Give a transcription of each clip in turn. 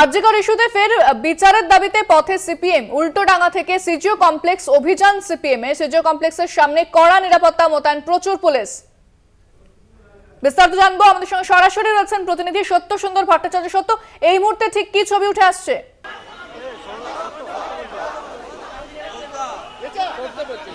আরজিকর ইস্যুতে ফের বিচারের দাবিতে পথে সিপিএম। উল্টোডাঙ্গা থেকে সিজিও কমপ্লেক্স অভিযান সিপিএম এর। সিজিও কমপ্লেক্সের সামনে কড়া নিরাপত্তা মোতায়েন প্রচুর পুলিশ। বিস্তারিত জানবো, আমাদের সঙ্গে সরাসরি রয়েছেন প্রতিনিধি সত্য সুন্দর ভট্টাচার্য। সত্য, এই মুহূর্তে ঠিক কি ছবি উঠে আসছে?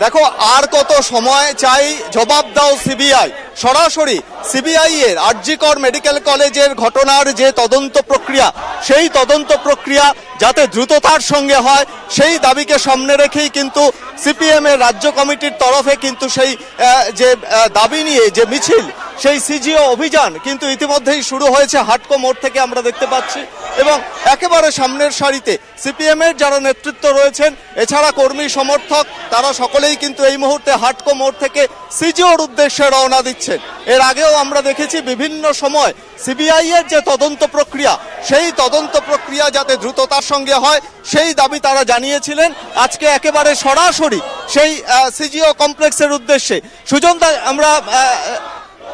দেখো, আর কত সময় চাই, জবাব দাও সিবিআই। সরাসরি সিবিআই এর আরজিকর মেডিকেল কলেজের ঘটনার যে তদন্ত প্রক্রিয়া, সেই তদন্ত প্রক্রিয়া যাতে দ্রুততার সঙ্গে হয়, সেই দাবিকে সামনে রেখেই কিন্তু সিপিএম এর রাজ্য কমিটির তরফে কিন্তু সেই যে দাবি নিয়ে যে মিছিল, সেই সিজিও অভিযান কিন্তু ইতিমধ্যেই শুরু হয়েছে। হাটকো মোড় থেকে আমরা দেখতে পাচ্ছি এবং একেবারে সামনের সারিতে সিপিএম এর যারা নেতৃত্ব রয়েছেন, এছাড়া কর্মী সমর্থক, তারা সকলেই কিন্তু এই মুহূর্তে হাটকো মোড় থেকে সিজিওর উদ্দেশ্যে রওনা দিচ্ছেন। এর আগেও আমরা দেখেছি বিভিন্ন সময় সিবিআই এর যে তদন্ত প্রক্রিয়া, সেই তদন্ত প্রক্রিয়া যাতে দ্রুততার সঙ্গে হয়, সেই দাবি তারা জানিয়েছিলেন। আজকে একেবারে সরাসরি সেই সিজিও কমপ্লেক্সের উদ্দেশ্যে। সুজনদা, আমরা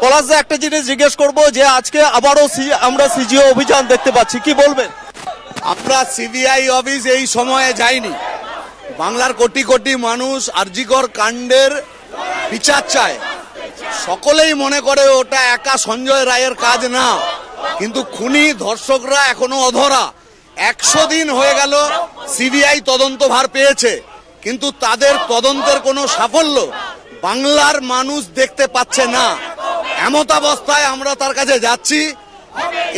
পলাশদা একটা জিনিস জিজ্ঞেস করব যে আজকে আবারও আমরা সিজিও অভিযান দেখতে পাচ্ছি, কি বলবেন? আমরা সিবিআই অফিস এই সময়ে যাইনি। বাংলার কোটি কোটি মানুষ আরজিকর কাণ্ডের বিচার চায়। সকলেই মনে করে ওটা একা সঞ্জয় রায়ের কাজ না, কিন্তু খুনি ধর্ষকরা এখনো অধরা। 100 দিন হয়ে গেল সিবিআই তদন্তভার পেয়েছে, কিন্তু তাদের তদন্তের কোনো সাফল্য বাংলার মানুষ দেখতে পাচ্ছে না। এমতাবস্থায় আমরা তার কাছে যাচ্ছি।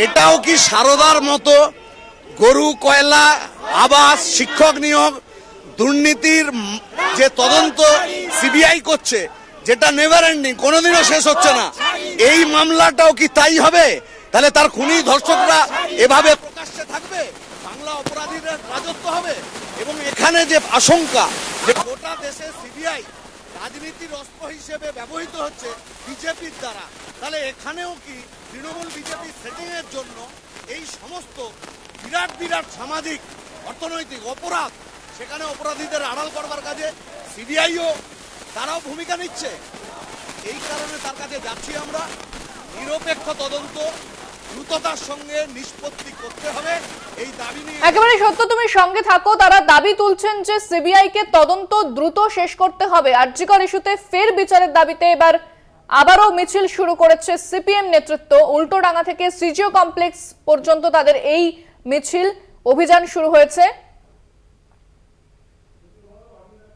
এটাও কি সারদার মতো গরু, কয়লা, আবাস, শিক্ষক নিয়োগ দুর্নীতির যে তদন্ত সিবিআই করছে, যেটা নেভার এন্ডিং, কোনোদিনও শেষ হচ্ছে না, এই মামলাটাও কি তাই হবে? তাহলে তার খুনি ধর্ষকরা এভাবে প্রকাশ্যে থাকবে, বাংলা অপরাধীদের রাজত্ব হবে। এবং এখানে যে আশঙ্কা যে গোটা দেশে সিবিআই রাজনীতির অস্ত্র হিসেবে ব্যবহৃত হচ্ছে বিজেপির দ্বারা, তাহলে এখানেও কি তৃণমূল বিজেপি সেটিং এর জন্য এই সমস্ত বিরাট বিরাট সামাজিক অর্থনৈতিক অপরাধ, সেখানে অপরাধীদের আড়াল করবার কাজে সিবিআইও তারাও ভূমিকা নিচ্ছে। এই কারণে তার কাছে যাচ্ছি আমরা। নিরপেক্ষ তদন্ত দ্রুততার সঙ্গে নিষ্পত্তি করতে হবে, এই দাবি নিয়ে। একেবারে সত্য, তুমি সঙ্গে থাকো। তারা দাবি তুলছেন যে সিবিআই কে তদন্ত দ্রুত শেষ করতে হবে। আরজিকর ইস্যুতে ফের বিচারের দাবিতে এবার আবারও মিছিল শুরু করেছে সিপিএম নেতৃত্ব। উল্টোডাঙ্গা থেকে সিজিও কমপ্লেক্স পর্যন্ত তাদের এই মিছিল অভিযান শুরু হয়েছে।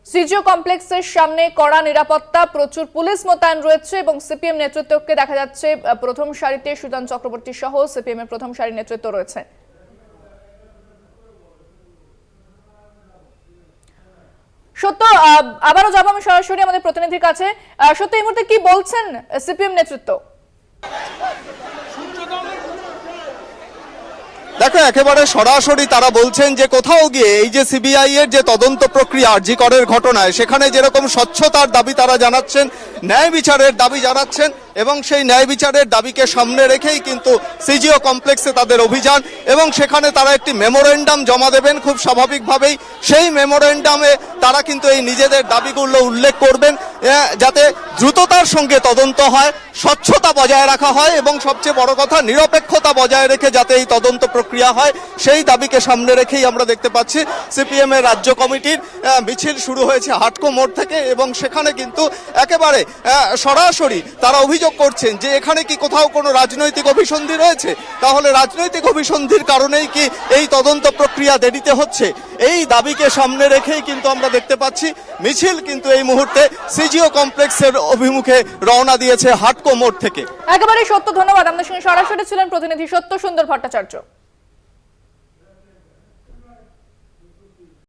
সিজিও কমপ্লেক্সের সামনে কড়া নিরাপত্তা, প্রচুর পুলিশ মোতায়েন রয়েছে এবং সিপিএম নেতৃত্বকে দেখা যাচ্ছে প্রথম সারিতে সুজান চক্রবর্তী সহ সিপিএম এর প্রথম সারির নেতৃত্ব রয়েছে। সত্য, আবারও যাবো আমি সরাসরি আমাদের প্রতিনিধির কাছে। সত্য, এই মুহূর্তে কি বলছেন সিপিএম নেতৃত্ব? দেখো, একেবারে সরাসরি তারা বলছেন যে কোথাও গিয়ে এই যে সিবিআই এর যে তদন্ত প্রক্রিয়া আরজিকরের ঘটনায়, সেখানে যেরকম স্বচ্ছতার দাবি তারা জানাচ্ছেন, ন্যায় বিচারের দাবি জানাচ্ছেন এবং সেই ন্যায় বিচারের দাবিকে সামনে রেখেই কিন্তু সিজিও কমপ্লেক্সে তাদের অভিযান এবং সেখানে তারা একটি মেমোরেন্ডাম জমা দেবেন খুব স্বাভাবিকভাবেই। সেই মেমোরেন্ডামে তারা কিন্তু এই নিজেদের দাবিগুলো উল্লেখ করবেন, যাতে দ্রুততার সঙ্গে তদন্ত হয়, স্বচ্ছতা বজায় রাখা হয় এবং সবচেয়ে বড় কথা নিরপেক্ষতা বজায় রেখে যাতে এই তদন্ত প্রক্রিয়া হয়, সেই দাবিকে সামনে রেখেই আমরা দেখতে পাচ্ছি সিপিএম এর রাজ্য কমিটির মিছিল শুরু হয়েছে হাটকো মোড় থেকে এবং সেখানে কিন্তু একেবারে সরাসরি তারা অভিযোগ করছেন যে এখানে কি কোথাও কোনো রাজনৈতিক অভিসন্ধি রয়েছে? তাহলে রাজনৈতিক অভিসন্ধির কারণেই কি এই তদন্ত প্রক্রিয়া দেরিতে হচ্ছে? এই দাবিকে সামনে রেখেই কিন্তু আমরা দেখতে পাচ্ছি মিছিল কিন্তু এই মুহূর্তে সিজিও কমপ্লেক্সের অভিমুখে রওনা দিয়েছে হাটকো মোড় থেকে। একেবারে সত্য, ধন্যবাদ। আমাদের সঙ্গে সরাসরি ছিলেন প্রতিনিধি সত্য সুন্দর ভট্টাচার্য।